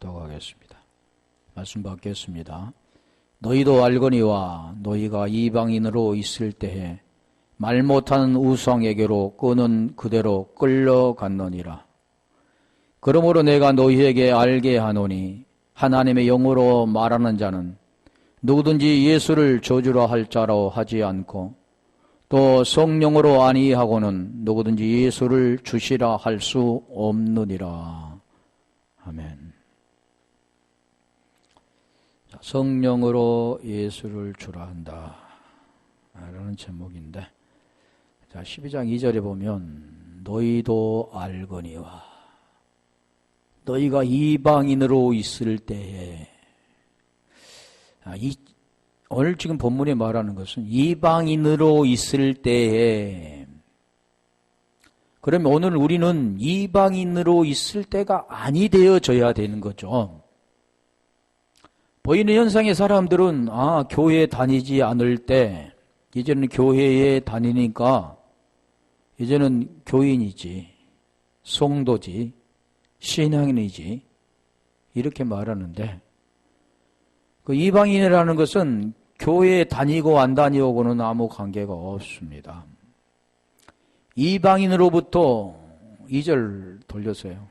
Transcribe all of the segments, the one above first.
합독하겠습니다. 말씀 받겠습니다. 너희도 알거니와 너희가 이방인으로 있을 때에 말 못하는 우상에게로 끄는 그대로 끌려갔느니라. 그러므로 내가 너희에게 알게 하노니 하나님의 영으로 말하는 자는 누구든지 예수를 저주라 할 자로 하지 않고 또 성령으로 아니하고는 누구든지 예수를 주시라 할 수 없느니라. 아멘. 성령으로 예수를 주라 한다 라는 제목인데, 자, 12장 2절에 보면 너희도 알거니와 너희가 이방인으로 있을 때에, 오늘 지금 본문에 말하는 것은 이방인으로 있을 때에, 그러면 오늘 우리는 이방인으로 있을 때가 아니 되어져야 되는 거죠. 보이는 현상의 사람들은 교회에 다니지 않을 때 이제는 교회에 다니니까 이제는 교인이지, 성도지, 신앙인이지 이렇게 말하는데, 그 이방인이라는 것은 교회에 다니고 안 다니고는 아무 관계가 없습니다. 이방인으로부터, 2절 돌려서요,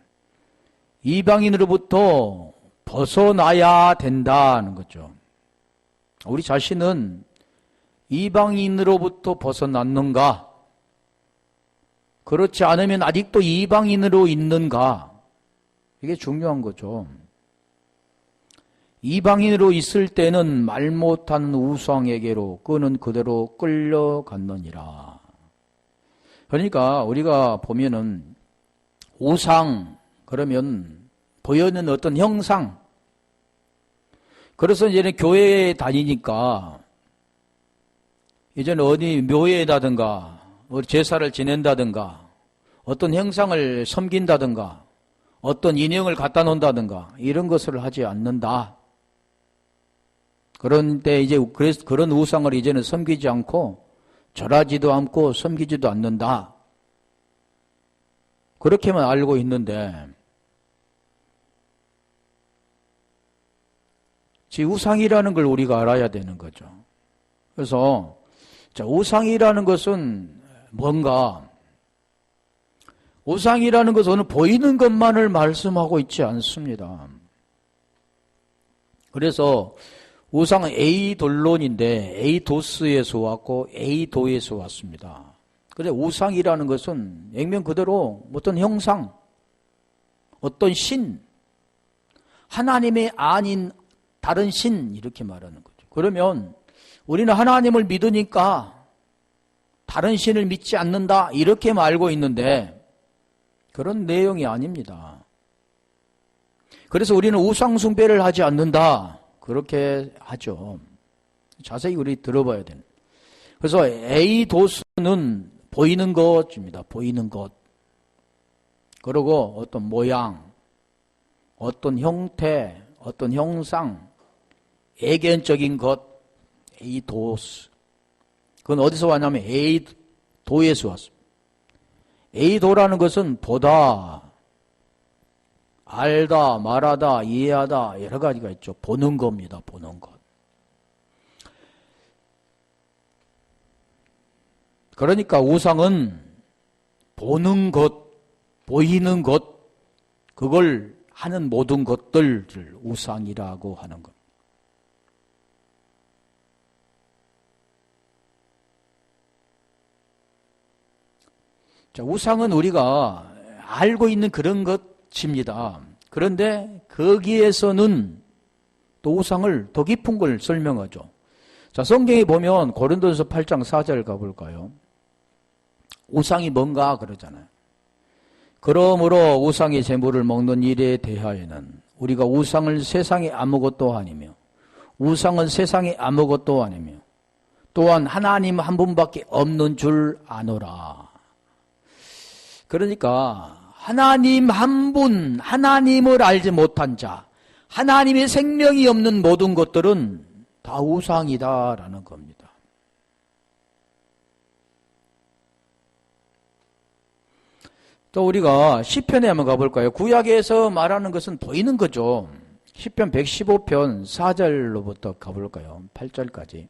이방인으로부터 벗어나야 된다는 거죠. 우리 자신은 이방인으로부터 벗어났는가? 그렇지 않으면 아직도 이방인으로 있는가? 이게 중요한 거죠. 이방인으로 있을 때는 말 못하는 우상에게로 끄는 그대로 끌려갔느니라. 그러니까 우리가 보면은 우상 그러면 보여는 어떤 형상, 그래서 이제는 교회에 다니니까 이제는 어디 묘회다든가 제사를 지낸다든가 어떤 형상을 섬긴다든가 어떤 인형을 갖다 놓는다든가 이런 것을 하지 않는다. 그런데 이제 그런 우상을 이제는 섬기지 않고 절하지도 않고 섬기지도 않는다. 그렇게만 알고 있는데, 우상이라는 걸 우리가 알아야 되는 거죠. 그래서 우상이라는 것은 뭔가, 우상이라는 것은 보이는 것만을 말씀하고 있지 않습니다. 그래서 우상은 에이돌론인데 에이도스에서 왔고 에이도에서 왔습니다. 그래, 우상이라는 것은 액면 그대로 어떤 형상, 어떤 신, 하나님의 아닌 다른 신 이렇게 말하는 거죠. 그러면 우리는 하나님을 믿으니까 다른 신을 믿지 않는다 이렇게 알고 있는데 그런 내용이 아닙니다. 그래서 우리는 우상 숭배를 하지 않는다 그렇게 하죠. 자세히 우리 들어봐야 되는. 그래서 에이도스는 보이는 것입니다. 보이는 것. 그리고 어떤 모양, 어떤 형태, 어떤 형상, 애견적인 것, 에이도스. 그건 어디서 왔냐면 에이도에서 왔습니다. 에이도라는 것은 보다, 알다, 말하다, 이해하다 여러 가지가 있죠. 보는 겁니다. 보는 것. 그러니까 우상은 보는 것, 보이는 것, 그걸 하는 모든 것들을 우상이라고 하는 것. 자, 우상은 우리가 알고 있는 그런 것입니다. 그런데 거기에서는 또 우상을 더 깊은 걸 설명하죠. 자, 성경에 보면 고린도전서 8장 4절 가볼까요? 우상이 뭔가 그러잖아요. 그러므로 우상의 제물을 먹는 일에 대하여는 우리가 우상을 세상에 아무것도 아니며 우상은 세상에 아무것도 아니며 또한 하나님 한 분밖에 없는 줄 아노라. 그러니까 하나님 한 분, 하나님을 알지 못한 자, 하나님의 생명이 없는 모든 것들은 다 우상이다라는 겁니다. 또 우리가 시편에 한번 가볼까요? 구약에서 말하는 것은 보이는 거죠. 시편 115편 4절로부터 가볼까요? 8절까지.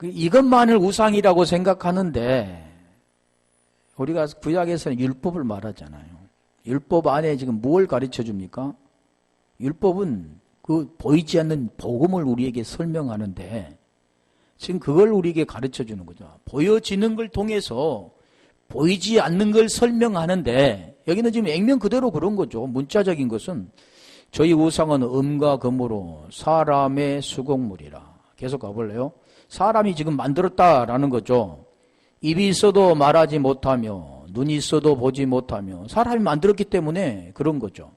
이것만을 우상이라고 생각하는데 우리가 구약에서는 율법을 말하잖아요. 율법 안에 지금 뭘 가르쳐 줍니까? 율법은 그 보이지 않는 복음을 우리에게 설명하는데 지금 그걸 우리에게 가르쳐 주는 거죠. 보여지는 걸 통해서 보이지 않는 걸 설명하는데 여기는 지금 액면 그대로 그런 거죠. 문자적인 것은 저희 우상은 음과 금으로 사람의 수공물이라. 계속 가볼래요? 사람이 지금 만들었다라는 거죠. 입이 있어도 말하지 못하며 눈이 있어도 보지 못하며 사람이 만들었기 때문에 그런 거죠.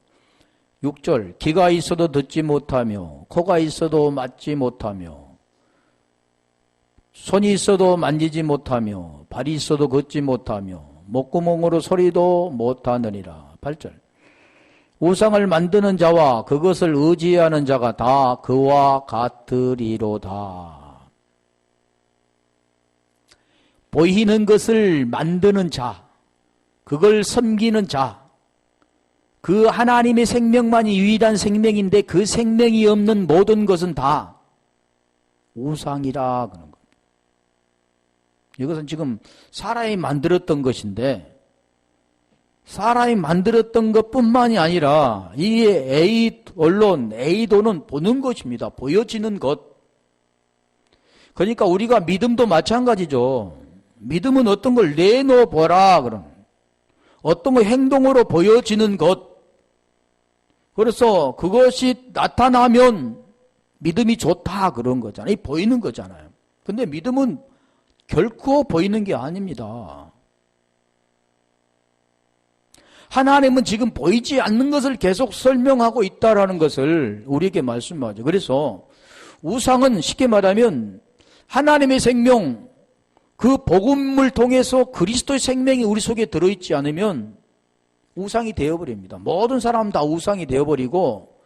6절 귀가 있어도 듣지 못하며 코가 있어도 맞지 못하며 손이 있어도 만지지 못하며 발이 있어도 걷지 못하며 목구멍으로 소리도 못하느니라. 8절 우상을 만드는 자와 그것을 의지하는 자가 다 그와 같으리로다. 보이는 것을 만드는 자, 그걸 섬기는 자, 그 하나님의 생명만이 유일한 생명인데 그 생명이 없는 모든 것은 다 우상이라 그런 겁니다. 이것은 지금 사람이 만들었던 것인데 사람이 만들었던 것뿐만이 아니라 이 언론, 에이도는 보는 것입니다. 보여지는 것. 그러니까 우리가 믿음도 마찬가지죠. 믿음은 어떤 걸 내놓아보라 그런 어떤 거 행동으로 보여지는 것. 그래서 그것이 나타나면 믿음이 좋다 그런 거잖아요. 보이는 거잖아요. 근데 믿음은 결코 보이는 게 아닙니다. 하나님은 지금 보이지 않는 것을 계속 설명하고 있다라는 것을 우리에게 말씀하죠. 그래서 우상은 쉽게 말하면 하나님의 생명, 그 복음을 통해서 그리스도의 생명이 우리 속에 들어있지 않으면 우상이 되어버립니다. 모든 사람 다 우상이 되어버리고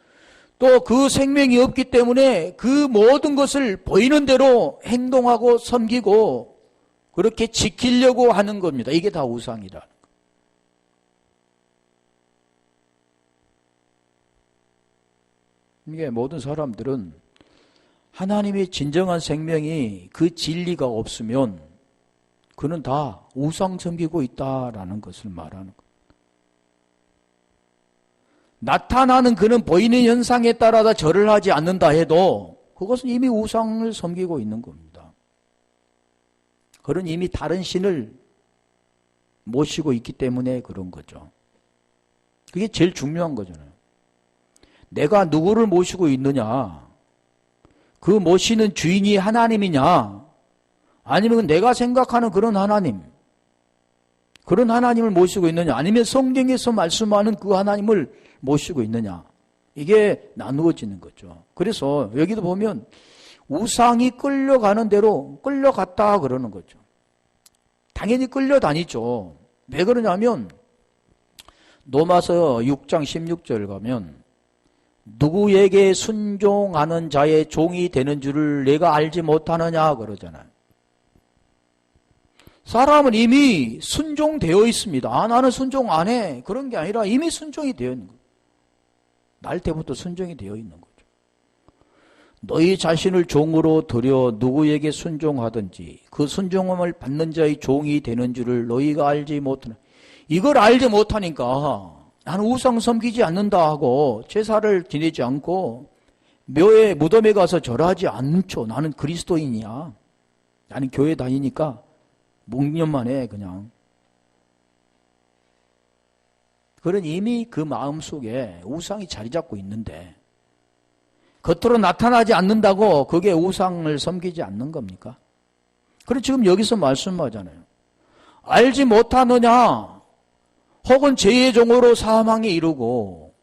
또 그 생명이 없기 때문에 그 모든 것을 보이는 대로 행동하고 섬기고 그렇게 지키려고 하는 겁니다. 이게 다 우상이라. 이게 모든 사람들은 하나님의 진정한 생명이 그 진리가 없으면 그는 다 우상 섬기고 있다라는 것을 말하는 거예요. 나타나는 그는 보이는 현상에 따라 다 절을 하지 않는다 해도 그것은 이미 우상을 섬기고 있는 겁니다. 그는 이미 다른 신을 모시고 있기 때문에 그런 거죠. 그게 제일 중요한 거잖아요. 내가 누구를 모시고 있느냐, 그 모시는 주인이 하나님이냐, 아니면 내가 생각하는 그런 하나님을 모시고 있느냐, 아니면 성경에서 말씀하는 그 하나님을 모시고 있느냐, 이게 나누어지는 거죠. 그래서 여기도 보면 우상이 끌려가는 대로 끌려갔다 그러는 거죠. 당연히 끌려다니죠. 왜 그러냐면 로마서 6장 16절 가면 누구에게 순종하는 자의 종이 되는 줄을 내가 알지 못하느냐 그러잖아요. 사람은 이미 순종되어 있습니다. 아, 나는 순종 안 해. 그런 게 아니라 이미 순종이 되어 있는 거예요. 날 때부터 순종이 되어 있는 거죠. 너희 자신을 종으로 들여 누구에게 순종하든지 그 순종함을 받는 자의 종이 되는 줄을 너희가 알지 못하나. 이걸 알지 못하니까 나는 우상 섬기지 않는다 하고 제사를 지내지 않고 묘에 무덤에 가서 절하지 않죠. 나는 그리스도인이야. 나는 교회 다니니까 묵념만 해 그냥. 그런 이미 그 마음속에 우상이 자리 잡고 있는데 겉으로 나타나지 않는다고 그게 우상을 섬기지 않는 겁니까? 그래서 지금 여기서 말씀하잖아요. 알지 못하느냐, 혹은 죄의 종으로 사망에 이르고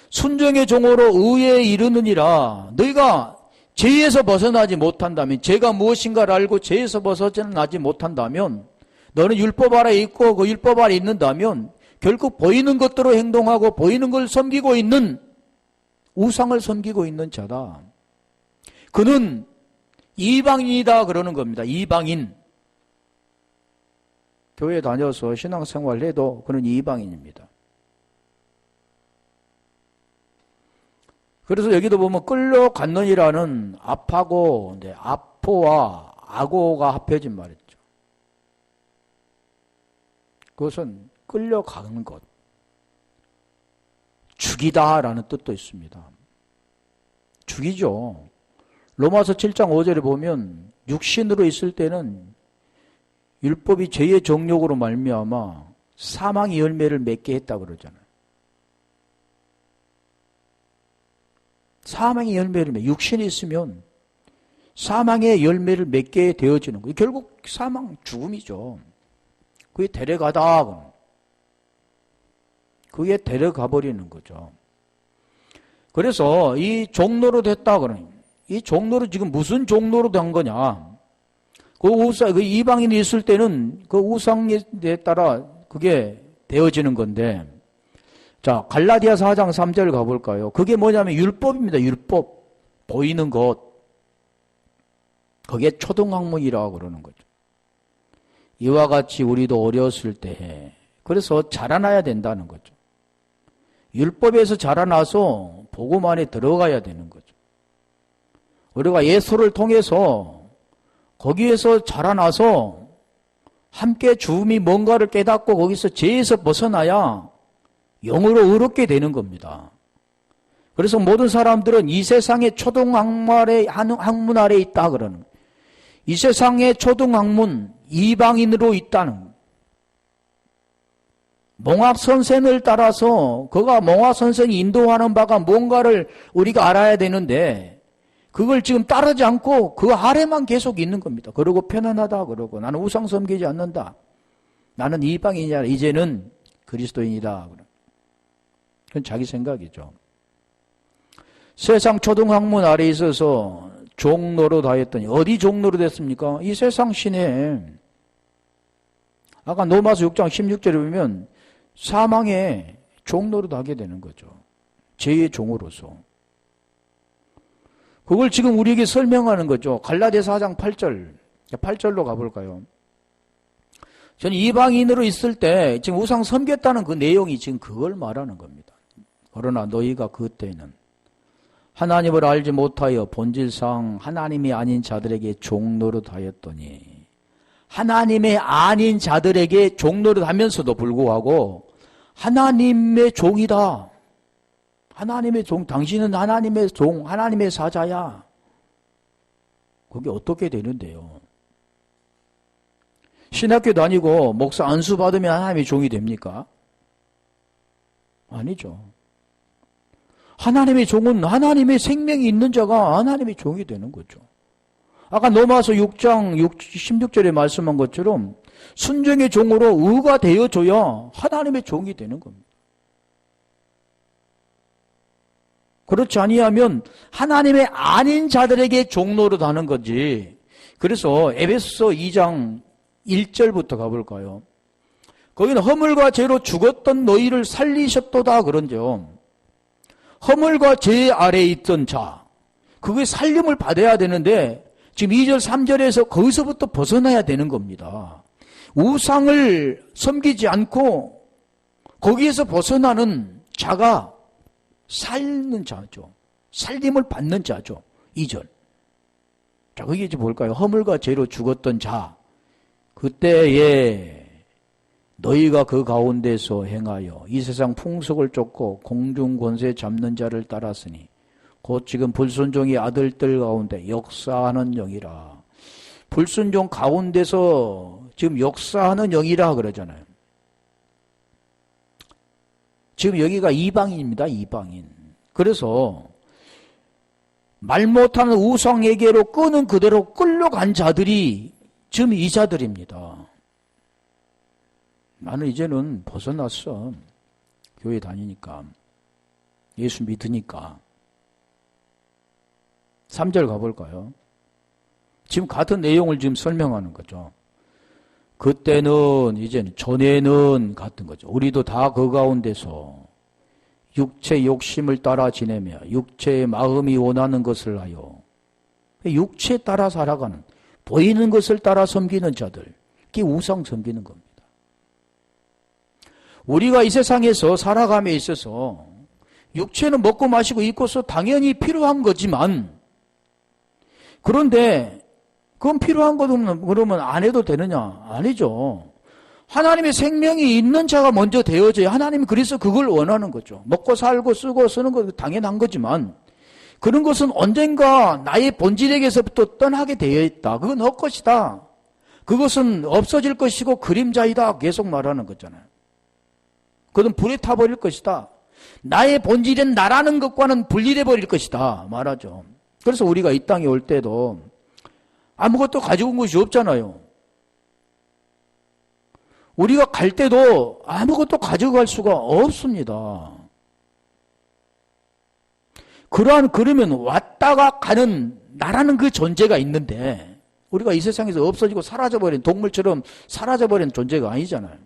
순종의 종으로 의에 이르느니라. 너희가 죄에서 벗어나지 못한다면, 죄가 무엇인가를 알고 죄에서 벗어나지 못한다면, 너는 율법 아래에 있고 그 율법 아래에 있는다면 결국 보이는 것대로 행동하고 보이는 걸 섬기고 있는, 우상을 섬기고 있는 자다. 그는 이방인이다 그러는 겁니다. 이방인. 교회 다녀서 신앙생활을 해도 그는 이방인입니다. 그래서 여기도 보면 끌려갔느니라는 앞하고 네, 앞호와 악어가 합해진 말이죠. 그것은 끌려가는 것, 죽이다라는 뜻도 있습니다. 죽이죠. 로마서 7장 5절에 보면 육신으로 있을 때는 율법이 죄의 정욕으로 말미암아 사망의 열매를 맺게 했다 그러잖아요. 사망의 열매를 육신이 있으면 사망의 열매를 맺게 되어지는 거예요. 결국 사망, 죽음이죠. 그게 데려가다. 그게 데려가 버리는 거죠. 그래서 이 종로로 됐다 그러니 이 종로로 지금 무슨 종로로 된 거냐? 그 이방인이 있을 때는 그 우상에 따라 그게 되어지는 건데, 자, 갈라디아서 4장 3절 가볼까요? 그게 뭐냐면 율법입니다. 율법. 보이는 것. 그게 초등학문이라고 그러는 거죠. 이와 같이 우리도 어렸을 때, 그래서 자라나야 된다는 거죠. 율법에서 자라나서 복음 안에 들어가야 되는 거죠. 우리가 예수를 통해서 거기에서 자라나서 함께 주님이 뭔가를 깨닫고 거기서 죄에서 벗어나야 영으로 의롭게 되는 겁니다. 그래서 모든 사람들은 이 세상의 초등학문 아래 있다 그러는 거예요. 이 세상의 초등학문 이방인으로 있다는 몽학 선생을 따라서 그가 몽학 선생이 인도하는 바가 뭔가를 우리가 알아야 되는데 그걸 지금 따르지 않고 그 아래만 계속 있는 겁니다. 그러고 편안하다 그러고 나는 우상 섬기지 않는다. 나는 이방인이야. 이제는 그리스도인이다. 그건 자기 생각이죠. 세상 초등학문 아래에 있어서 종로로 다했더니 어디 종로로 됐습니까? 이 세상 시내. 아까 로마서 6장 16절에 보면 사망의 종로로 다게 되는 거죠. 죄의 종으로서. 그걸 지금 우리에게 설명하는 거죠. 갈라디아서 4장 8절로 가볼까요? 저는 이방인으로 있을 때 지금 우상 섬겼다는 그 내용이 지금 그걸 말하는 겁니다. 그러나 너희가 그때는 하나님을 알지 못하여 본질상 하나님이 아닌 자들에게 종노릇 하였더니 하나님의 아닌 자들에게 종노릇 하면서도 불구하고 하나님의 종이다. 하나님의 종, 당신은 하나님의 종, 하나님의 사자야. 그게 어떻게 되는데요? 신학교 다니고 목사 안수 받으면 하나님의 종이 됩니까? 아니죠. 하나님의 종은 하나님의 생명이 있는 자가 하나님의 종이 되는 거죠. 아까 로마서 6장 16절에 말씀한 것처럼 순종의 종으로 의가 되어줘야 하나님의 종이 되는 겁니다. 그렇지 아니하면 하나님의 아닌 자들에게 종노릇 하는 거지. 그래서 에베소서 2장 1절부터 가볼까요? 거기는 허물과 죄로 죽었던 너희를 살리셨도다 그런죠. 허물과 죄 아래에 있던 자, 그게 살림을 받아야 되는데 지금 2절 3절에서 거기서부터 벗어나야 되는 겁니다. 우상을 섬기지 않고 거기에서 벗어나는 자가 살는 자죠. 살림을 받는 자죠. 2절. 자, 거기 이제 볼까요? 허물과 죄로 죽었던 자. 그때에 너희가 그 가운데서 행하여 이 세상 풍속을 쫓고 공중 권세 잡는 자를 따랐으니 곧 지금 불순종의 아들들 가운데 역사하는 영이라. 불순종 가운데서 지금 역사하는 영이라 그러잖아요. 지금 여기가 이방인입니다. 이방인. 그래서 말 못하는 우상에게로 끄는 그대로 끌려간 자들이 지금 이 자들입니다. 나는 이제는 벗어났어. 교회 다니니까. 예수 믿으니까. 3절 가볼까요? 지금 같은 내용을 지금 설명하는 거죠. 그때는 이제는 전에는 같은 거죠. 우리도 다 그 가운데서 육체 욕심을 따라 지내며 육체의 마음이 원하는 것을 하여 육체에 따라 살아가는 보이는 것을 따라 섬기는 자들, 그게 우상 섬기는 겁니다. 우리가 이 세상에서 살아감에 있어서 육체는 먹고 마시고 입고서 당연히 필요한 거지만, 그런데 그건 필요한 거면 그러면 안 해도 되느냐? 아니죠. 하나님의 생명이 있는 자가 먼저 되어져야 하나님이 그래서 그걸 원하는 거죠. 먹고 살고 쓰고 쓰는 거 당연한 거지만 그런 것은 언젠가 나의 본질에게서부터 떠나게 되어 있다. 그건 헛것이다. 그것은 없어질 것이고 그림자이다. 계속 말하는 거잖아요. 그건 불에 타버릴 것이다. 나의 본질은 나라는 것과는 분리돼 버릴 것이다. 말하죠. 그래서 우리가 이 땅에 올 때도 아무것도 가지고 온 것이 없잖아요. 우리가 갈 때도 아무것도 가져갈 수가 없습니다. 그러면 왔다가 가는 나라는 그 존재가 있는데 우리가 이 세상에서 없어지고 사라져버린 동물처럼 사라져버린 존재가 아니잖아요.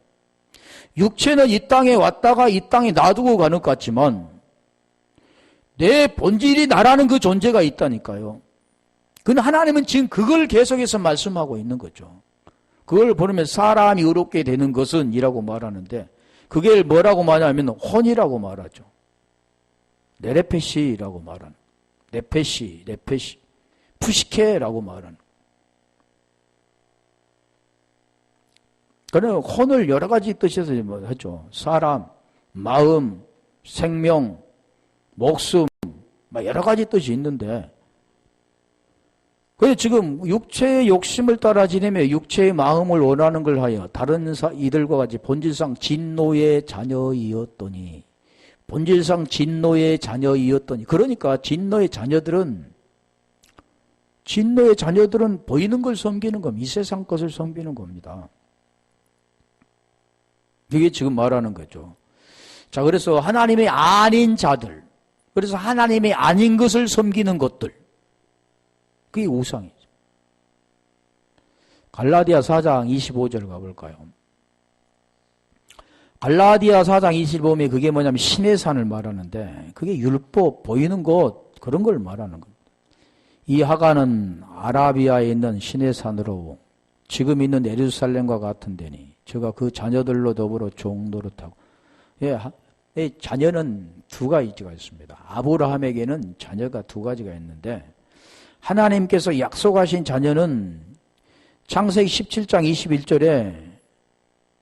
육체는 이 땅에 왔다가 이 땅에 놔두고 가는 것 같지만 내 본질이 나라는 그 존재가 있다니까요. 근데 하나님은 지금 그걸 계속해서 말씀하고 있는 거죠. 그걸 보면 사람이 의롭게 되는 것은 이라고 말하는데 그게 뭐라고 말하면 혼이라고 말하죠. 네레페시라고 말하는 네페시 푸시케라고 말하는. 그러나 혼을 여러 가지 뜻에서 하죠. 사람, 마음, 생명, 목숨 여러 가지 뜻이 있는데 그래서 지금 육체의 욕심을 따라 지내며 육체의 마음을 원하는 걸 하여 다른 이들과 같이 본질상 진노의 자녀이었더니 그러니까 진노의 자녀들은 보이는 걸 섬기는 겁니다. 이 세상 것을 섬기는 겁니다. 이게 지금 말하는 거죠. 자, 그래서 하나님의 아닌 자들, 그래서 하나님의 아닌 것을 섬기는 것들, 그게 우상이죠. 갈라디아 4장 25절 가볼까요? 갈라디아 4장 25절에 그게 뭐냐면 신의 산을 말하는데 그게 율법, 보이는 것 그런 걸 말하는 겁니다. 이 하가는 아라비아에 있는 신의 산으로 지금 있는 예루살렘과 같은 데니 저가 그 자녀들로 더불어 종노릇하고 자녀는 두 가지가 있습니다. 아브라함에게는 자녀가 두 가지가 있는데 하나님께서 약속하신 자녀는 창세기 17장 21절에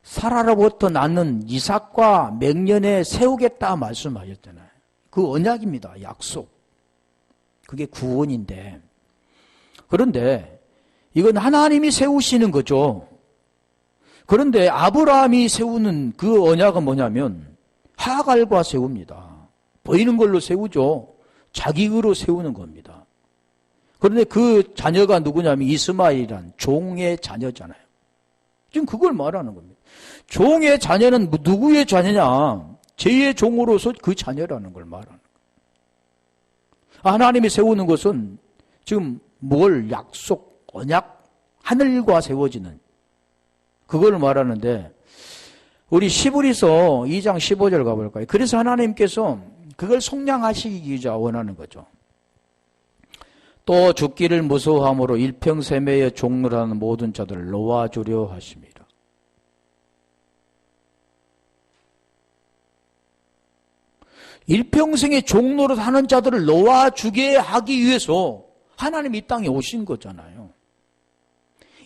사라로부터 낳는 이삭과 맹년에 세우겠다 말씀하셨잖아요. 그 언약입니다. 약속. 그게 구원인데 그런데 이건 하나님이 세우시는 거죠. 그런데 아브라함이 세우는 그 언약은 뭐냐면 하갈과 세웁니다. 보이는 걸로 세우죠. 자기 의로 세우는 겁니다. 그런데 그 자녀가 누구냐면 이스마엘이란 종의 자녀잖아요. 지금 그걸 말하는 겁니다. 종의 자녀는 누구의 자녀냐? 제2의 종으로서 그 자녀라는 걸 말하는 거예요. 하나님이 세우는 것은 지금 뭘 약속, 언약, 하늘과 세워지는 그걸 말하는데 우리 시브리서 2장 15절 가볼까요? 그래서 하나님께서 그걸 속량하시기자 원하는 거죠. 또 죽기를 무서워함으로 일평생의 종로라는 모든 자들을 놓아주려 하십니다. 일평생의 종로를 하는 자들을 놓아주게 하기 위해서 하나님이 이 땅에 오신 거잖아요.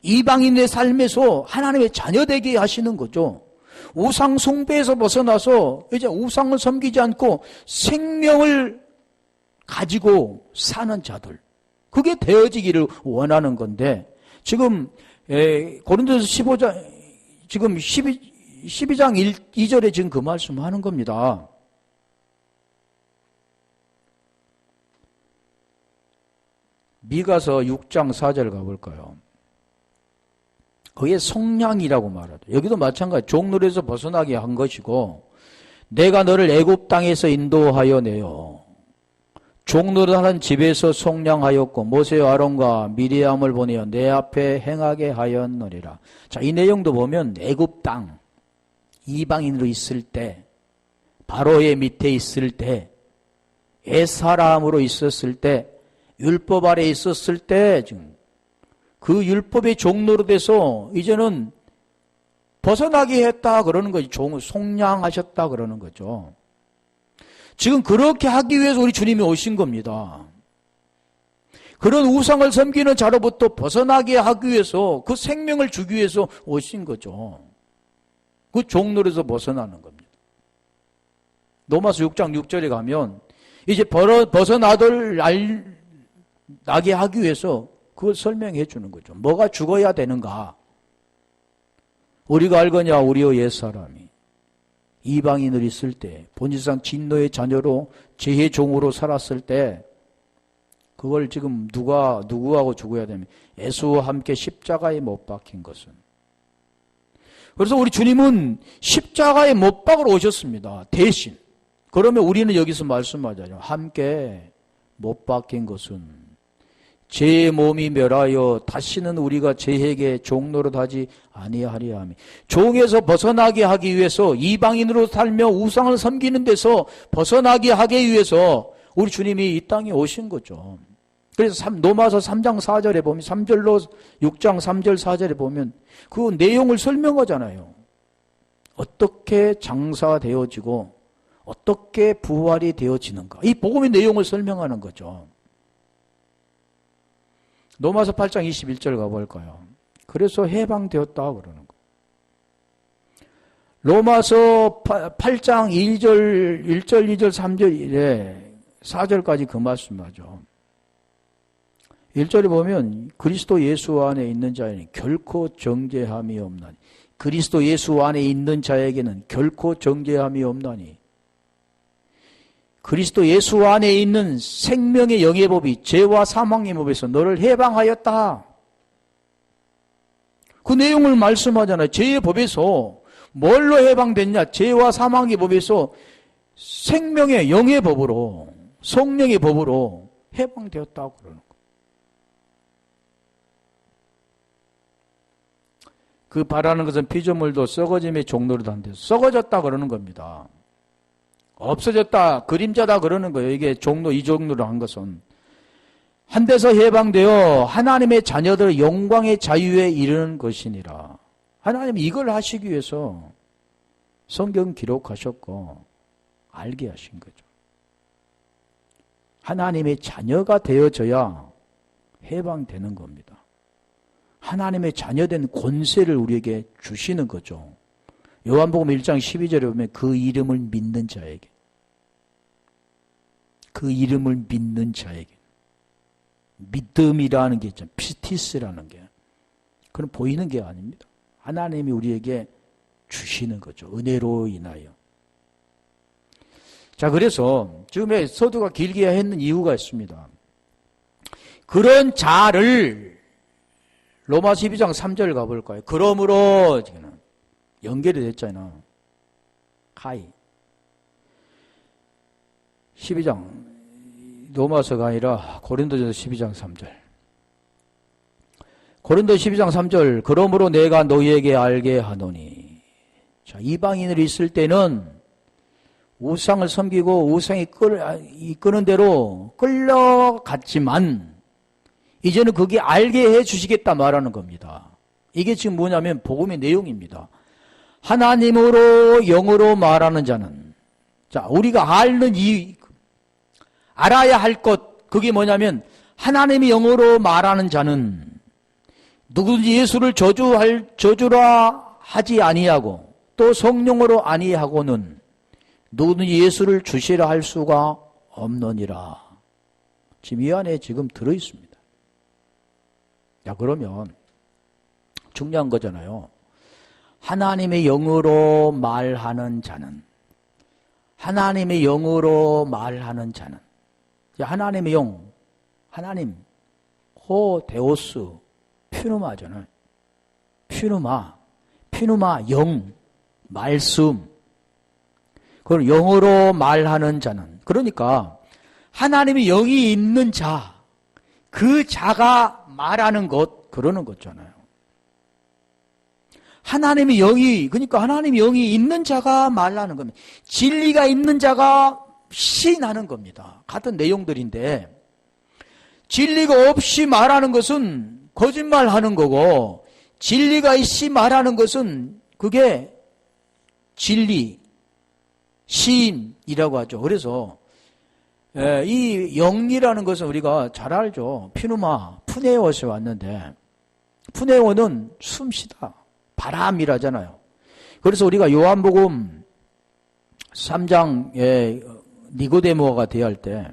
이방인의 삶에서 하나님의 자녀 되게 하시는 거죠. 우상 숭배에서 벗어나서 이제 우상을 섬기지 않고 생명을 가지고 사는 자들, 그게 되어지기를 원하는 건데 지금 고린도서 15장 지금 12장 2절에 지금 그 말씀하는 겁니다. 미가서 6장 4절 가볼까요? 거기에 속량이라고 말하죠. 여기도 마찬가지 종노릇에서 벗어나게 한 것이고 내가 너를 애굽 땅에서 인도하여 내어 종노릇하는 집에서 속량하였고 모세와 아론과 미리암을 보내어 내 앞에 행하게 하였느니라. 자, 이 내용도 보면 애굽 땅 이방인으로 있을 때 바로의 밑에 있을 때 옛사람으로 있었을 때 율법 아래 있었을 때 지금 그 율법의 종노릇에서 이제는 벗어나게 했다 그러는 거죠. 속량하셨다 그러는 거죠. 지금 그렇게 하기 위해서 우리 주님이 오신 겁니다. 그런 우상을 섬기는 자로부터 벗어나게 하기 위해서 그 생명을 주기 위해서 오신 거죠. 그 종노릇에서 벗어나는 겁니다. 로마서 6장 6절에 가면 이제 벗어나게 하기 위해서 그걸 설명해 주는 거죠. 뭐가 죽어야 되는가? 우리가 알거냐 우리의 옛사람이 이방인을 있을 때 본질상 진노의 자녀로 죄의 종으로 살았을 때 그걸 지금 누구하고 죽어야 되면 예수와 함께 십자가에 못 박힌 것은. 그래서 우리 주님은 십자가에 못 박으러 오셨습니다. 대신. 그러면 우리는 여기서 말씀하자죠. 함께 못 박힌 것은 제 몸이 멸하여 다시는 우리가 죄에게 종노릇하지 아니하리라 하며 종에서 벗어나게 하기 위해서 이방인으로 살며 우상을 섬기는 데서 벗어나게 하기 위해서 우리 주님이 이 땅에 오신 거죠. 그래서 로마서 3장 4절에 보면 3절로 6장 3절 4절에 보면 그 내용을 설명하잖아요. 어떻게 장사되어지고 어떻게 부활이 되어지는가. 이 복음의 내용을 설명하는 거죠. 로마서 8장 21절 가볼까요? 그래서 해방되었다 그러는 거. 로마서 8장 1절, 2절, 3절에 4절까지 그 말씀하죠. 1절에 보면 그리스도 예수 안에 있는 자에는 결코 정죄함이 없나니 그리스도 예수 안에 있는 자에게는 결코 정죄함이 없나니 그리스도 예수 안에 있는 생명의 영의 법이 죄와 사망의 법에서 너를 해방하였다. 그 내용을 말씀하잖아요. 죄의 법에서 뭘로 해방됐냐? 죄와 사망의 법에서 생명의 영의 법으로 성령의 법으로 해방되었다고 그러는 거예요. 그 바라는 것은 피조물도 썩어짐의 종로로 단데 썩어졌다 그러는 겁니다. 없어졌다, 그림자다 그러는 거예요. 이게 종로, 이 종로로 한 것은. 한 데서 해방되어 하나님의 자녀들의 영광의 자유에 이르는 것이니라. 하나님이 이걸 하시기 위해서 성경 기록하셨고 알게 하신 거죠. 하나님의 자녀가 되어져야 해방되는 겁니다. 하나님의 자녀된 권세를 우리에게 주시는 거죠. 요한복음 1장 12절에 보면 그 이름을 믿는 자에게 그 이름을 믿는 자에게 믿음이라는 게 있잖아요. 피티스라는 게 그건 보이는 게 아닙니다. 하나님이 우리에게 주시는 거죠. 은혜로 인하여. 자, 그래서 지금의 서두가 길게 했는 이유가 있습니다. 그런 자를 로마서 12장 3절 가볼까요? 그러므로 지금 연결이 됐잖아요. 가이 12장 로마서가 아니라 고린도전서 12장 3절. 고린도 12장 3절 그러므로 내가 너희에게 알게 하노니. 자, 이방인을 있을 때는 우상을 섬기고 우상이 이끄는 대로 끌려갔지만 이제는 그게 알게 해 주시겠다 말하는 겁니다. 이게 지금 뭐냐면 복음의 내용입니다. 하나님으로 영으로 말하는 자는 자, 우리가 알아야 할 것 그게 뭐냐면 하나님의 영으로 말하는 자는 누구든지 예수를 저주라 하지 아니하고 또 성령으로 아니하고는 누구든지 예수를 주시라 할 수가 없느니라. 지금 이 안에 지금 들어있습니다. 야, 그러면 중요한 거잖아요. 하나님의 영으로 말하는 자는 하나님의 영으로 말하는 자는 하나님의 영, 하나님, 호데오스, 퓨누마잖아요. 퓨누마, 영, 말씀. 그걸 영으로 말하는 자는 그러니까 하나님의 영이 있는 자, 그 자가 말하는 것 그러는 거잖아요. 하나님의 영이 그러니까 하나님의 영이 있는 자가 말하는 겁니다. 진리가 있는 자가 시인하는 겁니다. 같은 내용들인데 진리가 없이 말하는 것은 거짓말하는 거고 진리가 있이 말하는 것은 그게 진리, 시인이라고 하죠. 그래서 이 영리라는 것은 우리가 잘 알죠. 피누마, 푸네오에서 왔는데 푸네오는 숨쉬다, 바람이라잖아요. 그래서 우리가 요한복음 3장에 니고데모가 대화할 때,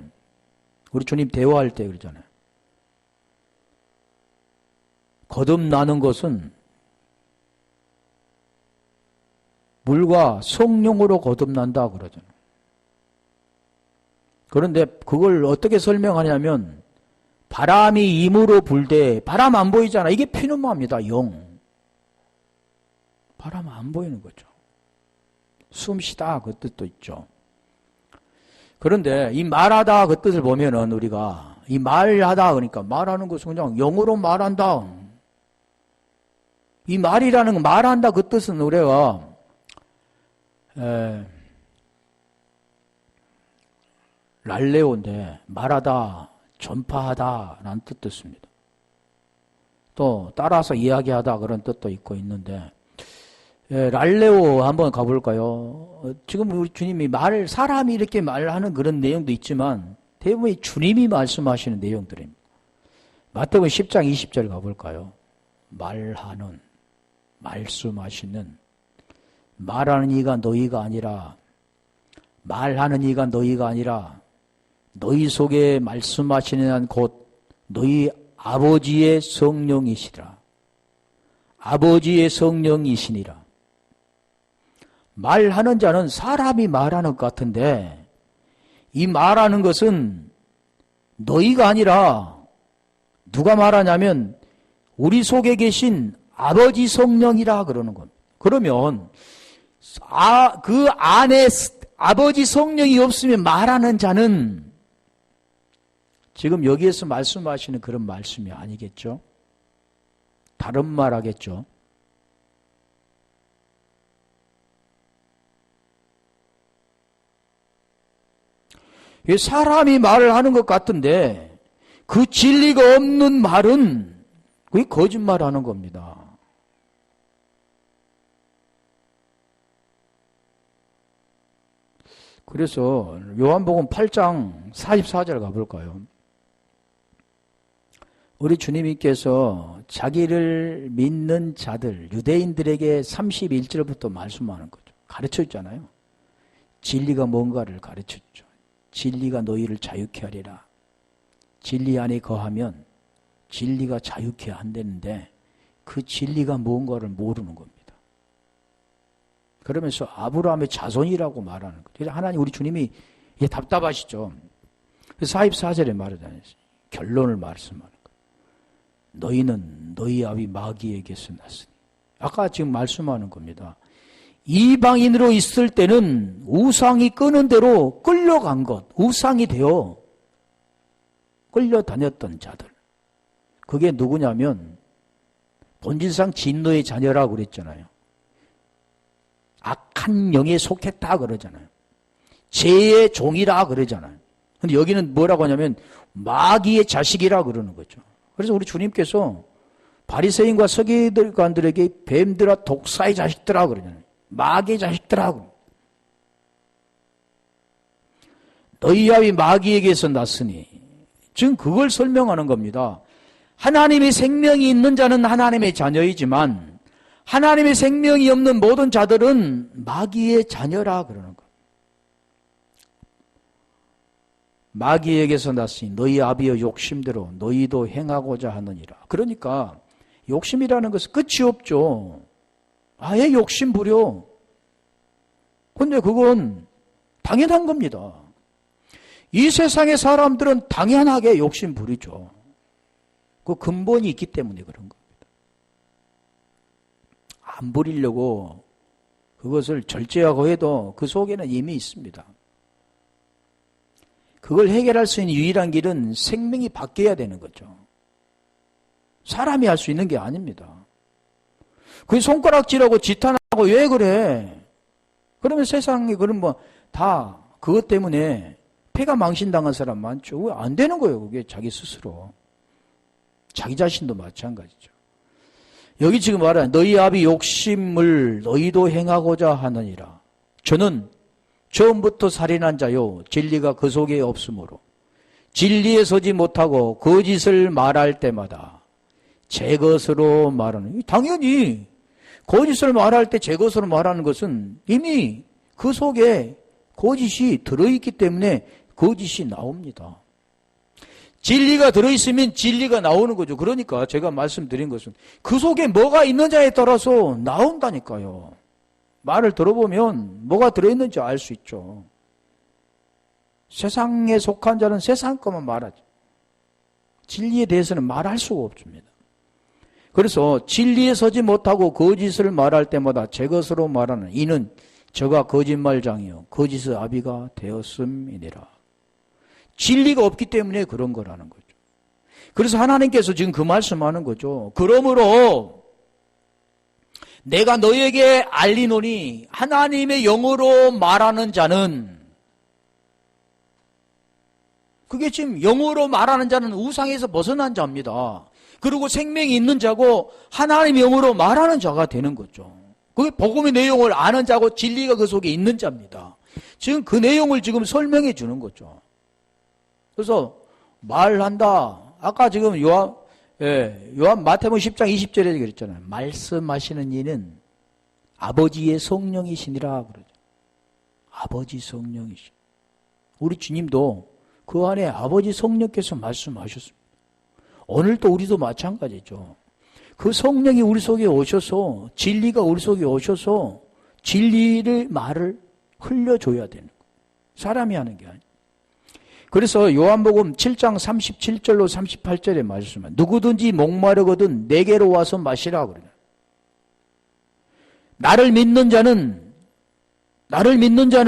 우리 주님 대화할 때 그러잖아요. 거듭나는 것은 물과 성령으로 거듭난다 그러잖아요. 그런데 그걸 어떻게 설명하냐면 바람이 임으로 불 때 바람 안 보이잖아. 이게 피누마입니다. 영. 바람 안 보이는 거죠. 숨쉬다 그 뜻도 있죠. 그런데 이 말하다 그 뜻을 보면은 우리가 이 말하다 그러니까 말하는 것은 그냥 영어로 말한다. 이 말이라는 거 말한다 그 뜻은 우리가 랄레오인데 말하다, 전파하다 라는 뜻도 있습니다. 또 따라서 이야기하다 그런 뜻도 있고 있는데 랄레오 한번 가볼까요? 지금 우리 주님이 사람이 이렇게 말하는 그런 내용도 있지만 대부분 주님이 말씀하시는 내용들입니다. 마태복음 10장 20절 가볼까요? 말하는, 말씀하시는, 말하는 이가 너희가 아니라, 말하는 이가 너희가 아니라 너희 속에 말씀하시는 한 곧 너희 아버지의 성령이시라. 아버지의 성령이시니라. 말하는 자는 사람이 말하는 것 같은데 이 말하는 것은 너희가 아니라 누가 말하냐면 우리 속에 계신 아버지 성령이라 그러는 겁니다. 그러면 그 안에 아버지 성령이 없으면 말하는 자는 지금 여기에서 말씀하시는 그런 말씀이 아니겠죠? 다른 말 하겠죠? 사람이 말을 하는 것 같은데 그 진리가 없는 말은 그게 거짓말 하는 겁니다. 그래서 요한복음 8장 44절 가볼까요? 우리 주님께서 자기를 믿는 자들, 유대인들에게 31절부터 말씀하는 거죠. 가르쳐 줬잖아요. 진리가 뭔가를 가르쳤죠. 진리가 너희를 자유케 하리라. 진리 안에 거하면 진리가 자유케 한다는데 그 진리가 뭔가를 모르는 겁니다. 그러면서 아브라함의 자손이라고 말하는 거죠. 그래서 하나님 우리 주님이 답답하시죠. 44절에 말하잖아요. 결론을 말씀하는 거예요. 너희는 너희 아비 마귀에게서 났으니. 아까 지금 말씀하는 겁니다. 이방인으로 있을 때는 우상이 끄는 대로 끌려간 것, 우상이 되어 끌려다녔던 자들. 그게 누구냐면 본질상 진노의 자녀라고 그랬잖아요. 악한 영에 속했다 그러잖아요. 죄의 종이라 그러잖아요. 근데 여기는 뭐라고 하냐면 마귀의 자식이라 그러는 거죠. 그래서 우리 주님께서 바리새인과 서기관들에게 뱀들아 독사의 자식들아 그러잖아요. 마귀의 자식들아. 너희 아비 마귀에게서 났으니 지금 그걸 설명하는 겁니다. 하나님의 생명이 있는 자는 하나님의 자녀이지만 하나님의 생명이 없는 모든 자들은 마귀의 자녀라 그러는 거예요. 마귀에게서 났으니 너희 아비의 욕심대로 너희도 행하고자 하느니라. 그러니까 욕심이라는 것은 끝이 없죠. 아예 욕심 부려. 근데 그건 당연한 겁니다. 이 세상의 사람들은 당연하게 욕심 부리죠. 그 근본이 있기 때문에 그런 겁니다. 안 부리려고 그것을 절제하고 해도 그 속에는 이미 있습니다. 그걸 해결할 수 있는 유일한 길은 생명이 바뀌어야 되는 거죠. 사람이 할 수 있는 게 아닙니다. 그 손가락질하고 지탄하고 왜 그래? 그러면 세상에 그런 다 그것 때문에 폐가 망신당한 사람 많죠. 왜 안 되는 거예요? 그게 자기 스스로. 자기 자신도 마찬가지죠. 여기 지금 말하는 너희 아비 욕심을 너희도 행하고자 하느니라. 저는 처음부터 살인한 자요 진리가 그 속에 없으므로 진리에 서지 못하고 거짓을 말할 때마다 제 것으로 말하는, 당연히 거짓을 말할 때 제 것으로 말하는 것은 이미 그 속에 거짓이 들어있기 때문에 거짓이 나옵니다. 진리가 들어있으면 진리가 나오는 거죠. 그러니까 제가 말씀드린 것은 그 속에 뭐가 있느냐에 따라서 나온다니까요. 말을 들어보면 뭐가 들어있는지 알 수 있죠. 세상에 속한 자는 세상 것만 말하죠. 진리에 대해서는 말할 수가 없습니다. 그래서 진리에 서지 못하고 거짓을 말할 때마다 제 것으로 말하는 이는 저가 거짓말장이요 거짓의 아비가 되었음이니라. 진리가 없기 때문에 그런 거라는 거죠. 그래서 하나님께서 지금 그 말씀하는 거죠. 그러므로 내가 너에게 알리노니 하나님의 영으로 말하는 자는, 그게 지금 영으로 말하는 자는 우상에서 벗어난 자입니다. 그리고 생명이 있는 자고 하나님의 영으로 말하는 자가 되는 거죠. 그게 복음의 내용을 아는 자고 진리가 그 속에 있는 자입니다. 지금 그 내용을 지금 설명해 주는 거죠. 그래서 말한다. 아까 지금 요한 마태복음 10장 20절에 그랬잖아요. 말씀하시는 이는 아버지의 성령이시니라 그러죠. 아버지 성령이시. 우리 주님도 그 안에 아버지 성령께서 말씀하셨습니다. 오늘도 우리도 마찬가지죠. 그 성령이 우리 속에 오셔서 진리가 우리 속에 오셔서 진리를 말을 흘려줘야 되는 거예요. 사람이 하는 게 아니에요. 그래서 요한복음 7장 37절로 38절에 말씀은 누구든지 목마르거든 내게로 와서 마시라 그래요. 나를 믿는 자는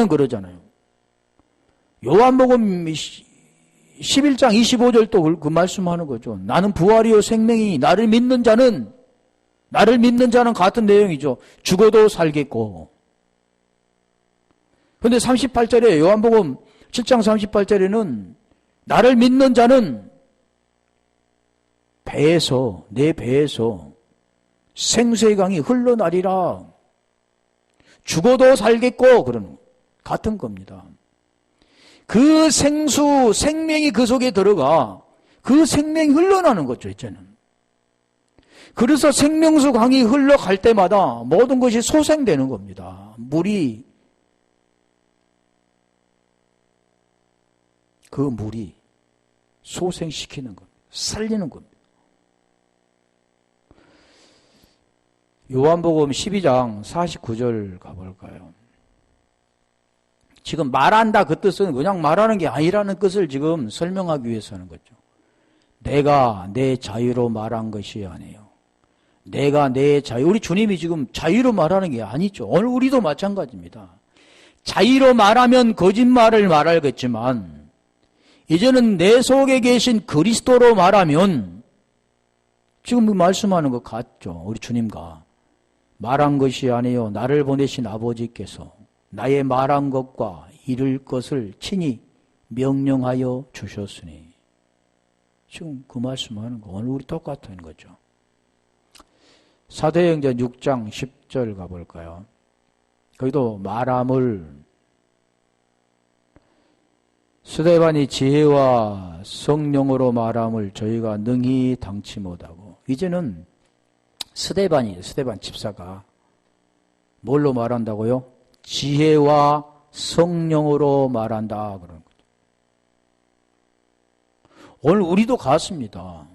그러잖아요. 요한복음 11장 25절도 그 말씀하는 거죠. 나는 부활이요 생명이니 나를 믿는 자는 같은 내용이죠. 죽어도 살겠고. 그런데 38절에 요한복음 7장 38절에는 나를 믿는 자는 내 배에서 생수의 강이 흘러나리라. 죽어도 살겠고 그러는 거. 같은 겁니다. 그 생명이 그 속에 들어가 그 생명이 흘러나는 거죠, 이제는. 그래서 생명수 강이 흘러갈 때마다 모든 것이 소생되는 겁니다. 그 물이 소생시키는 겁니다. 살리는 겁니다. 요한복음 12장 49절 가볼까요? 지금 말한다 그 뜻은 그냥 말하는 게 아니라는 뜻을 지금 설명하기 위해서 하는 거죠. 내가 내 자유로 말한 것이 아니에요. 내가 내 자유, 우리 주님이 지금 자유로 말하는 게 아니죠. 오늘 우리도 마찬가지입니다. 자유로 말하면 거짓말을 말하겠지만 이제는 내 속에 계신 그리스도로 말하면 지금 말씀하는 것 같죠. 우리 주님과 말한 것이 아니요 나를 보내신 아버지께서 나의 말한 것과 이룰 것을 친히 명령하여 주셨으니 지금 그 말씀하는 거 오늘 우리 똑같은 거죠. 사도행전 6장 10절 가볼까요? 거기도 말함을 스데반이 지혜와 성령으로 말함을 저희가 능히 당치 못하고, 이제는 스데반 집사가 뭘로 말한다고요? 지혜와 성령으로 말한다 그러는 거죠. 오늘 우리도 같습니다.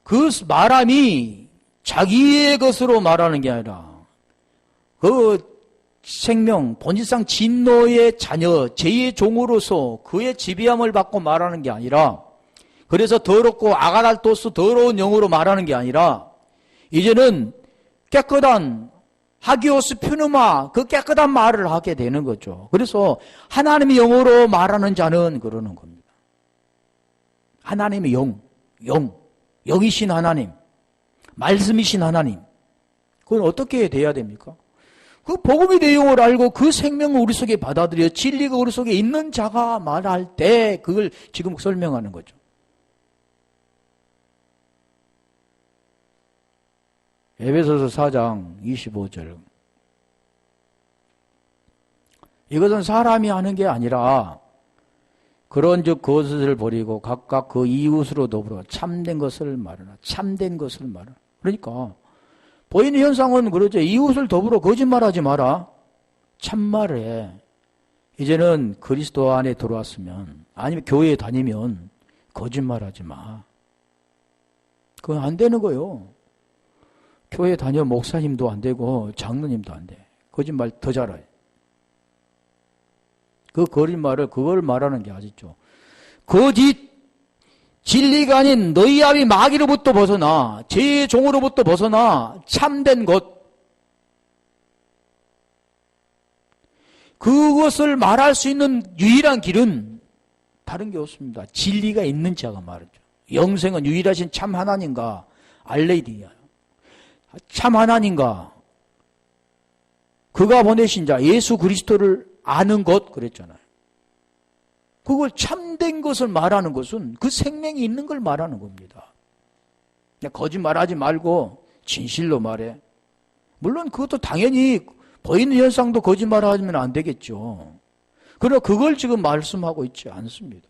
그 말함이 자기의 것으로 말하는 게 아니라 그 생명, 본질상 진노의 자녀, 제2의 종으로서 그의 지배함을 받고 말하는 게 아니라, 그래서 더럽고 아가달토스 더러운 영으로 말하는 게 아니라 이제는 깨끗한 하기오스 퓨누마, 그 깨끗한 말을 하게 되는 거죠. 그래서 하나님의 영으로 말하는 자는 그러는 겁니다. 하나님의 영이신 하나님, 말씀이신 하나님, 그건 어떻게 돼야 됩니까? 그 복음의 내용을 알고 그 생명을 우리 속에 받아들여 진리가 우리 속에 있는 자가 말할 때 그걸 지금 설명하는 거죠. 에베소서 4장 25절. 이것은 사람이 하는 게 아니라 그런즉 그것을 버리고 각각 그 이웃으로 더불어 참된 것을 말하라. 참된 것을 말하라. 그러니까 보이는 현상은 그러죠. 이웃을 더불어 거짓말하지 마라. 참말해. 이제는 그리스도 안에 들어왔으면 아니면 교회에 다니면 거짓말하지 마. 그건 안 되는 거예요. 교회 다녀 목사님도 안 되고 장로님도 안 돼. 거짓말 더 잘해. 그 거짓말을 그걸 말하는 게 아시죠? 거짓 진리가 아닌 너희 아비 마귀로부터 벗어나 제 종으로부터 벗어나 참된 것 그것을 말할 수 있는 유일한 길은 다른 게 없습니다. 진리가 있는 자가 말이죠. 영생은 유일하신 참 하나님과 알레이디야. 참 하나님과 그가 보내신 자 예수 그리스도를 아는 것 그랬잖아요. 그걸 참된 것을 말하는 것은 그 생명이 있는 걸 말하는 겁니다. 그냥 거짓말하지 말고 진실로 말해. 물론 그것도 당연히 보이는 현상도 거짓말하면 안 되겠죠. 그러나 그걸 지금 말씀하고 있지 않습니다.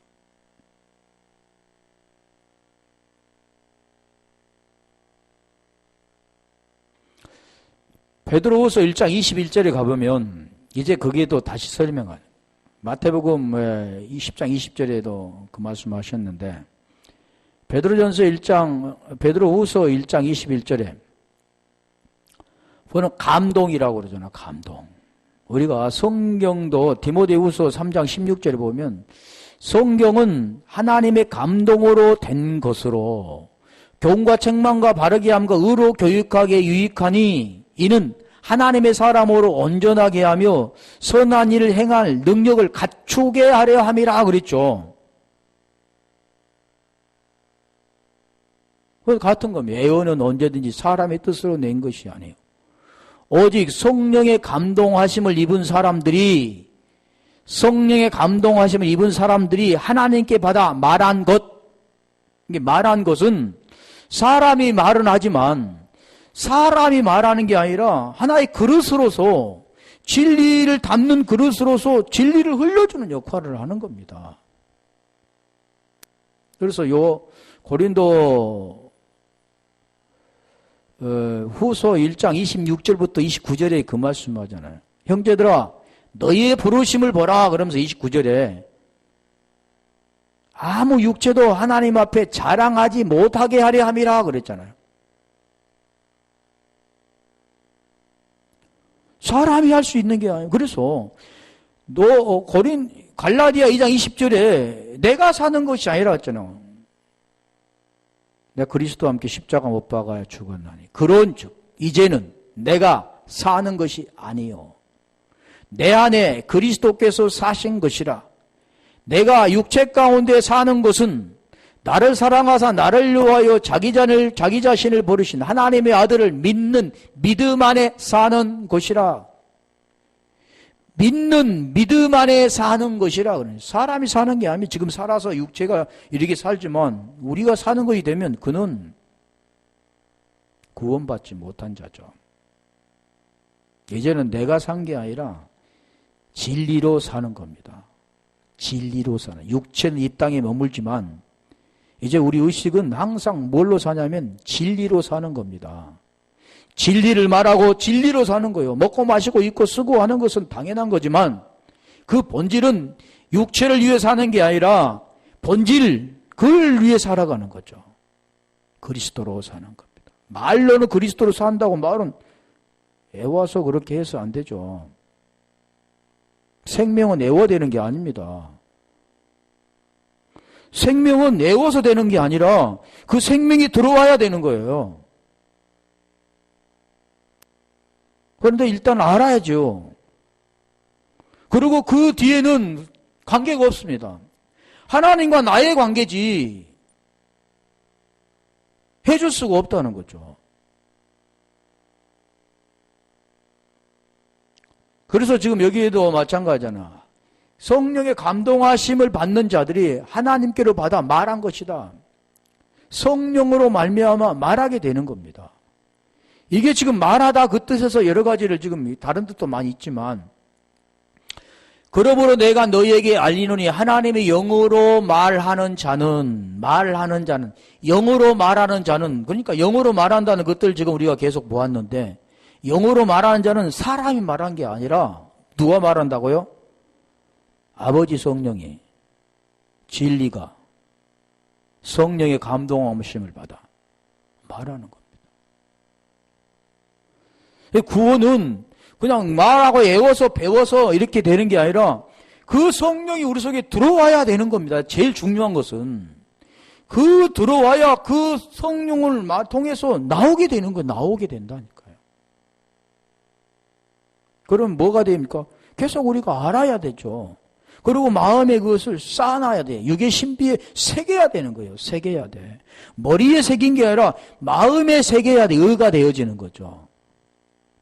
베드로후서 1장 21절에 가보면 이제 거기에도 다시 설명하죠. 마태복음 20장 20절에도 그 말씀하셨는데 베드로후서 1장 21절에 그거는 감동이라고 그러잖아. 감동. 우리가 성경도 디모데후서 3장 16절에 보면 성경은 하나님의 감동으로 된 것으로 교훈과 책망과 바르게 함과 의로 교육하기에 유익하니 이는 하나님의 사람으로 온전하게 하며 선한 일을 행할 능력을 갖추게 하려 함이라 그랬죠. 같은 겁니다. 예언은 언제든지 사람의 뜻으로 낸 것이 아니에요. 오직 성령의 감동하심을 입은 사람들이 하나님께 받아 말한 것, 이게 말한 것은 사람이 말은 하지만 사람이 말하는 게 아니라 하나의 그릇으로서 진리를 담는 그릇으로서 진리를 흘려주는 역할을 하는 겁니다. 그래서 요 고린도 후서 1장 26절부터 29절에 그 말씀하잖아요. 형제들아 너희의 부르심을 보라 그러면서 29절에 아무 육체도 하나님 앞에 자랑하지 못하게 하려 함이라 그랬잖아요. 사람이 할 수 있는 게 아니에요. 그래서 갈라디아 2장 20절에 내가 사는 것이 아니라 했잖아요. 내가 그리스도와 함께 십자가 못 박아 죽었나니 그런즉 이제는 내가 사는 것이 아니요 내 안에 그리스도께서 사신 것이라. 내가 육체 가운데 사는 것은 나를 사랑하사 나를 위하여 자기 자신을 버리신 하나님의 아들을 믿는 믿음 안에 사는 것이라. 믿는 믿음 안에 사는 것이라. 사람이 사는 게 아니면 지금 살아서 육체가 이렇게 살지만 우리가 사는 것이 되면 그는 구원받지 못한 자죠. 이제는 내가 산 게 아니라 진리로 사는 겁니다. 진리로 사는. 육체는 이 땅에 머물지만 이제 우리 의식은 항상 뭘로 사냐면 진리로 사는 겁니다. 진리를 말하고 진리로 사는 거예요. 먹고 마시고 입고 쓰고 하는 것은 당연한 거지만 그 본질은 육체를 위해 사는 게 아니라 본질, 그걸 위해 살아가는 거죠. 그리스도로 사는 겁니다. 말로는 그리스도로 산다고 말은 애워서 그렇게 해서 안 되죠. 생명은 애워되는 게 아닙니다. 생명은 애워서 되는 게 아니라 그 생명이 들어와야 되는 거예요. 그런데 일단 알아야죠. 그리고 그 뒤에는 관계가 없습니다. 하나님과 나의 관계지 해줄 수가 없다는 거죠. 그래서 지금 여기에도 마찬가지잖아. 성령의 감동하심을 받는 자들이 하나님께로 받아 말한 것이다. 성령으로 말미암아 말하게 되는 겁니다. 이게 지금 말하다 그 뜻에서 여러 가지를 지금 다른 뜻도 많이 있지만 그러므로 내가 너희에게 알리노니 하나님의 영으로 말하는 자는 영으로 말하는 자는 그러니까 영으로 말한다는 것들 지금 우리가 계속 보았는데 영으로 말하는 자는 사람이 말한 게 아니라 누가 말한다고요? 아버지 성령이 진리가 성령의 감동하심을 받아 말하는 겁니다. 구원은 그냥 말하고 외워서 배워서 이렇게 되는 게 아니라 그 성령이 우리 속에 들어와야 되는 겁니다. 제일 중요한 것은 그 들어와야 그 성령을 통해서 나오게 되는 거예요. 나오게 된다니까요. 그럼 뭐가 됩니까? 계속 우리가 알아야 되죠. 그리고 마음에 그것을 쌓아놔야 돼. 육의 신비에 새겨야 되는 거예요. 새겨야 돼. 머리에 새긴 게 아니라 마음에 새겨야 돼. 의가 되어지는 거죠.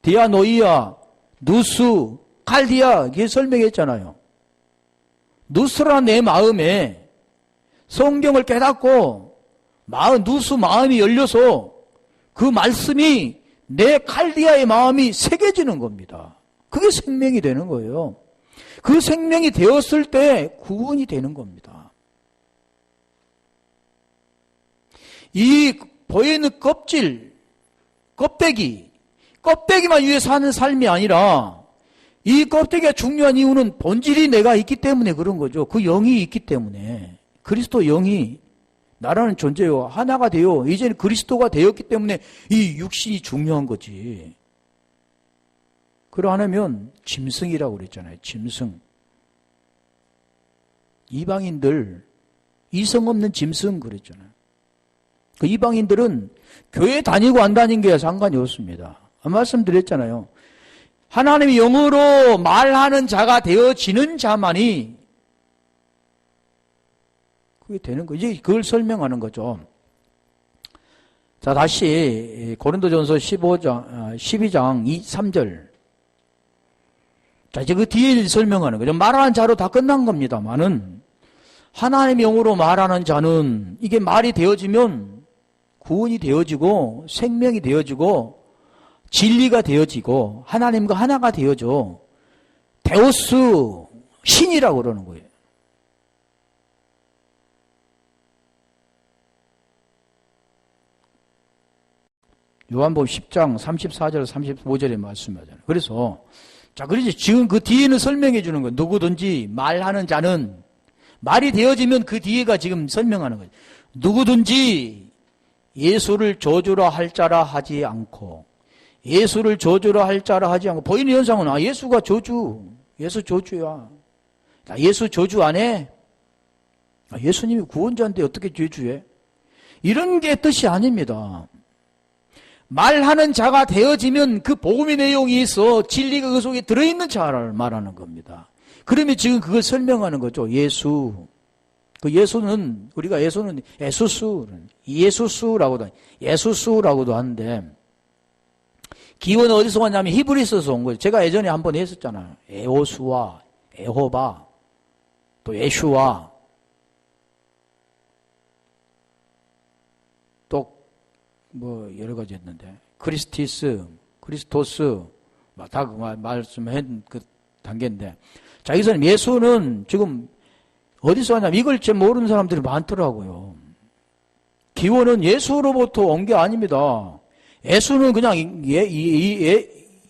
디아노이아, 누스, 칼디아 이게 설명했잖아요. 누스라는 내 마음에 성경을 깨닫고 누스 마음이 열려서 그 말씀이 내 칼디아의 마음이 새겨지는 겁니다. 그게 생명이 되는 거예요. 그 생명이 되었을 때 구원이 되는 겁니다. 이 보이는 껍데기만 위해 사는 삶이 아니라 이 껍데기가 중요한 이유는 본질이 내가 있기 때문에 그런 거죠. 그 영이 있기 때문에 그리스도 영이 나라는 존재요 하나가 되어 이제는 그리스도가 되었기 때문에 이 육신이 중요한 거지. 그러하면 짐승이라고 그랬잖아요. 짐승. 이방인들 이성 없는 짐승 그랬잖아요. 그 이방인들은 교회 다니고 안 다닌 게 상관이 없습니다. 말씀드렸잖아요. 하나님의 영으로 말하는 자가 되어지는 자만이 그게 되는 거죠. 이제 그걸 설명하는 거죠. 자, 다시 고린도전서 12장 3절. 자, 이제 그 뒤에 설명하는 거죠. 말하는 자로 다 끝난 겁니다만은 하나님의 영으로 말하는 자는 이게 말이 되어지면 구원이 되어지고 생명이 되어지고 진리가 되어지고 하나님과 하나가 되어져 데우스 신이라고 그러는 거예요. 요한복음 10장 34절 35절에 말씀하잖아요. 그래서 그래서 지금 그 뒤에는 설명해 주는 거예요. 누구든지 말하는 자는 말이 되어지면 그 뒤에가 지금 설명하는 거예요. 누구든지 예수를 저주라 할 자라 하지 않고 예수를 저주라 할 자라 하지 않고 보이는 현상은 예수가 예수 저주야. 예수 저주 안 해? 예수님이 구원자인데 어떻게 저주해? 이런 게 뜻이 아닙니다. 말하는 자가 되어지면 그 복음의 내용이 있어 진리가 그 속에 들어있는 자를 말하는 겁니다. 그러면 지금 그걸 설명하는 거죠. 예수. 그 예수는 우리가 예수는 예수수라고도 하는데 기원은 어디서 왔냐면 히브리서에서 온 거예요. 제가 예전에 한번 했었잖아요. 에호수아, 에호바, 또 예슈아, 또 뭐 여러 가지 했는데 크리스티스, 크리스토스 다 말씀한 그 단계인데 자, 여기서는 예수는 지금 어디서 왔냐면 이걸 잘 모르는 사람들이 많더라고요. 기원은 예수로부터 온 게 아닙니다. 예수는 그냥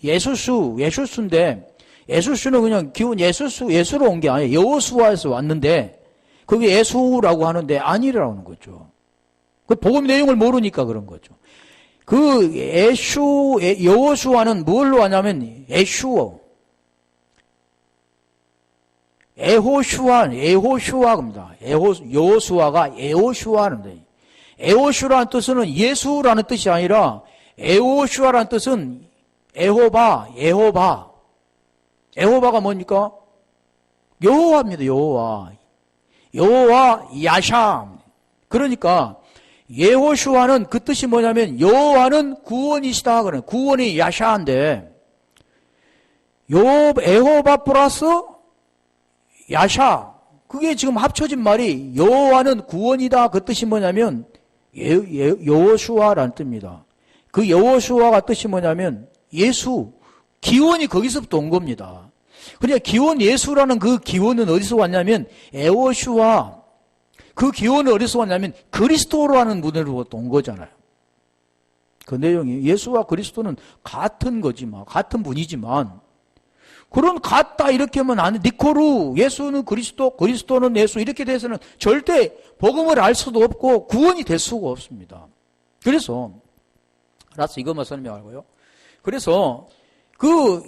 예수수인데 예수수는 그냥 기원 예수로 온 게 아니에요. 여호수아에서 왔는데 그게 예수라고 하는데 아니라고 하는 거죠. 그 복음 내용을 모르니까 그런 거죠. 그 여호수아는 뭘로 하냐면 에호슈아입니다. 여호수아가 에호슈아인데 에호슈라는 뜻은 예수라는 뜻이 아니라 에호슈아라는 뜻은 예호바가 뭡니까? 여호와입니다. 여호와 야샤. 그러니까 예호슈아는 그 뜻이 뭐냐면 여호와는 구원이시다 그래요. 구원이 야샤인데 에호바 플러스 야샤 그게 지금 합쳐진 말이 여호와는 구원이다. 그 뜻이 뭐냐면 여호슈아라는 뜻입니다. 그 여호슈아가 뜻이 뭐냐면 예수 기원이 거기서부터 온 겁니다. 그러니까 기원 예수라는 그 기원은 어디서 왔냐면 에오슈아, 그 기원은 어디서 왔냐면 그리스도라는 분으로부터 온 거잖아요. 그 내용이 예수와 그리스도는 같은 거지만, 같은 분이지만, 그런 같다 이렇게 하면 안 돼. 니코루, 예수는 그리스도, 그리스도는 예수 이렇게 돼서는 절대 복음을 알 수도 없고 구원이 될 수가 없습니다. 그래서 이것만 설명하고요. 그래서 그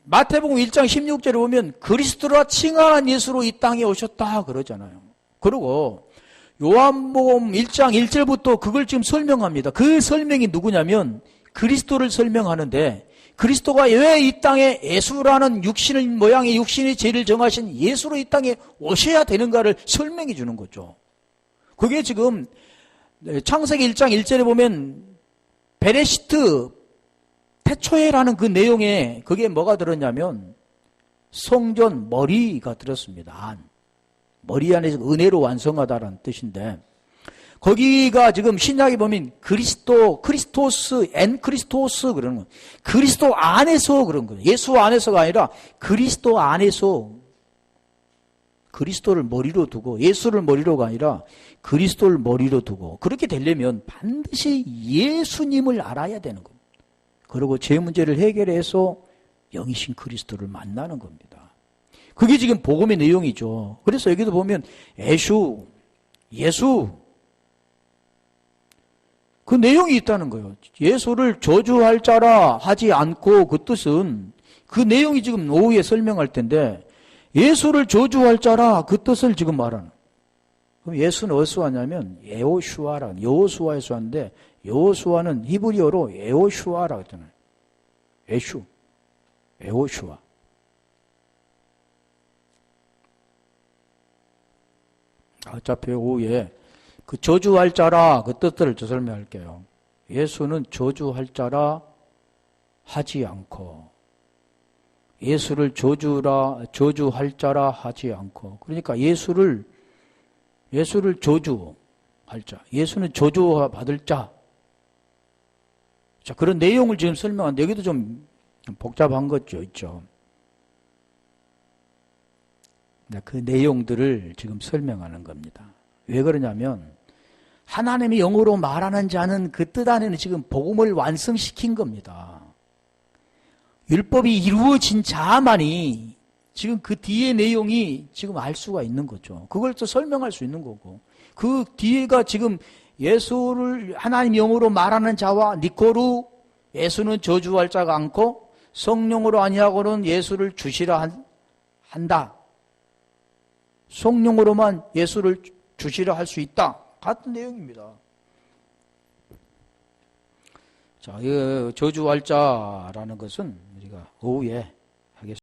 마태복음 1장 16절에 보면 그리스도라 칭하는 예수로 이 땅에 오셨다 그러잖아요. 그리고 요한복음 1장 1절부터 그걸 지금 설명합니다. 그 설명이 누구냐면 그리스도를 설명하는데, 그리스도가 왜 이 땅에 예수라는 육신의 모양의 육신의 죄를 정하신 예수로 이 땅에 오셔야 되는가를 설명해 주는 거죠. 그게 지금 창세기 1장 1절에 보면 베레시트 태초에라는 그 내용에 그게 뭐가 들었냐면 성전 머리가 들었습니다. 머리 안에서 은혜로 완성하다라는 뜻인데, 거기가 지금 신약에 보면 크리스토스, 크리스토스 그러는 거예요. 그리스도 안에서 그런 거예요. 예수 안에서가 아니라 그리스도 안에서 그리스도를 머리로 두고, 예수를 머리로가 아니라 그리스도를 머리로 두고, 그렇게 되려면 반드시 예수님을 알아야 되는 겁니다. 그리고 제 문제를 해결해서 영이신 그리스도를 만나는 겁니다. 그게 지금 복음의 내용이죠. 그래서 여기도 보면 예수 그 내용이 있다는 거예요. 예수를 저주할 자라 하지 않고, 그 뜻은 그 내용이 지금 오후에 설명할 텐데 예수를 저주할 자라 그 뜻을 지금 말하는. 그럼 예수는 어디서 왔냐면 여호수아라는, 여호수아에서 왔는데 여호수아는 히브리어로 여호수아라고 했잖아요. 여호수아. 어차피 오후에 그 저주할 자라 그 뜻들을 저 설명할게요. 예수는 저주할 자라 하지 않고, 예수를 저주할 자라 하지 않고, 그러니까 예수를 저주할 자, 예수는 저주받을 자. 자, 그런 내용을 지금 설명하는데 여기도 좀 복잡한 것죠, 있죠. 그 내용들을 지금 설명하는 겁니다. 왜 그러냐면 하나님의 영으로 말하는 자는 그 뜻 안에는 지금 복음을 완성시킨 겁니다. 율법이 이루어진 자만이 지금 그 뒤의 내용이 지금 알 수가 있는 거죠. 그걸 또 설명할 수 있는 거고, 그 뒤에가 지금 예수를 하나님 영으로 말하는 자와 니코루, 예수는 저주할 자가 않고 성령으로 아니하고는 예수를 주시라 한다. 성령으로만 예수를 주시라 할 수 있다. 같은 내용입니다. 자, 이 저주할 자라는 것은 우리가 오후에